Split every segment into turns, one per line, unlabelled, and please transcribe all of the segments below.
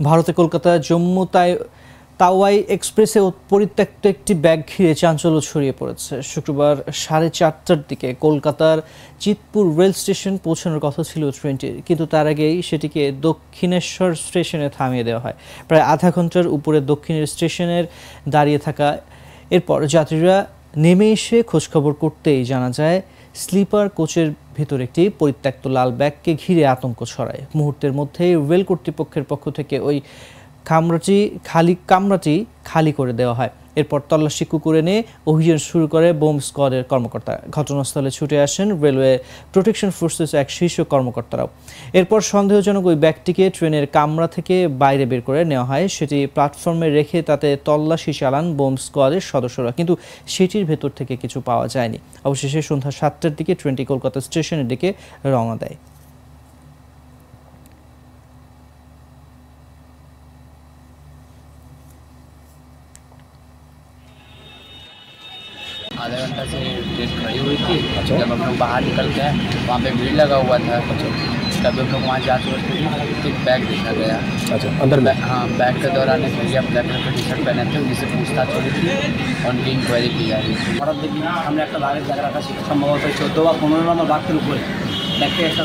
ভারতে কলকাতা জম্মু তাওয়াই এক্সপ্রেসে পরিত্যক্ত একটি ব্যাগ ঘিরে চাঞ্চল্য ছড়িয়ে পড়েছে। শুক্রবার 4:30টার দিকে কলকাতার চিতপুর রেল স্টেশন পৌঁছানোর কথা ছিল ট্রেনটির, কিন্তু তার আগেই সেটিকে দক্ষিণেশ্বর স্টেশনে থামিয়ে দেওয়া হয়। প্রায় আধা ঘন্টার উপরে দক্ষিণের স্টেশনের দাঁড়িয়ে থাকা এরপর যাত্রীরা নেমে এসে খোঁজখবর করতেই জানা যায় স্লিপার কোচের ভেতর একটি পরিত্যক্ত লাল ব্যাগকে ঘিরে আতঙ্ক ছড়ায়। মুহূর্তের মধ্যেই রেল কর্তৃপক্ষের পক্ষ থেকে ওই কামরাটি খালি করে দেওয়া হয়। এরপর তল্লাশি কুকুর এনে অভিযান শুরু করে বোম স্কোয়াডের কর্মকর্তারা। ঘটনাস্থলে ছুটে আসেন রেলওয়ে প্রোটেকশন ফোর্সেস এক শীর্ষ কর্মকর্তারাও। এরপর সন্দেহজনক ওই ব্যাগটিকে ট্রেনের কামরা থেকে বাইরে বের করে নেওয়া হয়। সেটি প্ল্যাটফর্মে রেখে তাতে তল্লাশি চালান বোম স্কোয়াডের সদস্যরা, কিন্তু সেটির ভেতর থেকে কিছু পাওয়া যায়নি। অবশেষে সন্ধ্যা 7টার দিকে ট্রেনটি কলকাতা স্টেশনের দিকে রওনা দেয়।
आधा घंटा से ट्रेन खड़ी हुई थी। जब हम लोग बाहर निकल गए वहाँ पे भीड़ लगा हुआ था। तब हम लोग वहाँ जाते वक्त तो बैग देखा गया।
अच्छा, अंदर में?
हाँ, बैग के दौरान एक भैया ब्लैक कलर का टी शर्ट पहने थे, उनसे पूछताछ हो रही थी और उनकी इंक्वायरी की जा रही थी।
হঠাৎ দেখি সামনে একটা বাঘের জায়গা রাখা ছিল, সম্ভবত 14 বা 15 নম্বর বাঘের উপরে ব্যাগটা একটা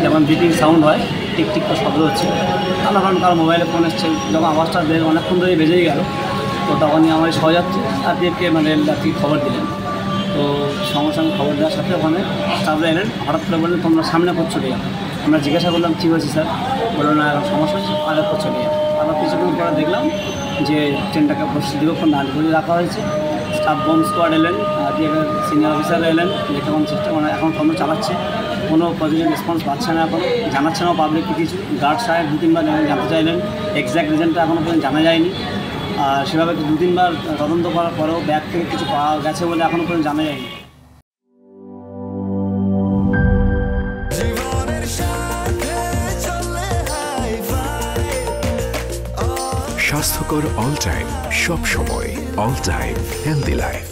যেমন বিটিং সাউন্ড হয়, টিক টিক করে শব্দ হচ্ছে। আমরা কারণ কারো মোবাইলে ফোন এসছে, যখন আওয়াজটা অনেকক্ষণ ধরে বেজেই গেল, তো তখনই আমার সহযাত্রী আরপিএফকে মানে রেলযাত্রী খবর দিলেন। তো সঙ্গে সঙ্গে খবর দেওয়ার সাথে ওখানে স্টাফরা এলেন, হঠাৎ করে বললেন তোমরা সামনে করছো গিয়ে। আমরা জিজ্ঞাসা করলাম কী হয়েছে স্যার, বললো না সমস্যা হচ্ছে, আগে করছো গিয়ে। আমরা কিছুক্ষণ পরে দেখলাম যে ট্রেনটাকে দীর্ঘক্ষণ দাঁড় করে রাখা হয়েছে। স্টাফ বোম স্কোয়াড এলেন, আরপিএফের সিনিয়র অফিসাররা এলেন, দেখে এখন চেষ্টা মানে এখন কর্ম চালাচ্ছে। কোনো পজিটিভ রেসপন্স পাচ্ছে না, এখন জানাচ্ছে না পাবলিককে কিছু। গার্ড সাহেব 2-3বার জানতে চাইলেন, এক্স্যাক্ট রিজনটা এখনও পর্যন্ত জানা যায়নি। আর সেভাবে 2-3বার তদন্ত করার পরেও ব্যাগ থেকে কিছু পাওয়া গেছে বলে এখনও পর্যন্ত জানা যায়নি।
স্বাস্থ্যকর অল টাইম, সব সময় অল টাইম হেলদি লাইফ।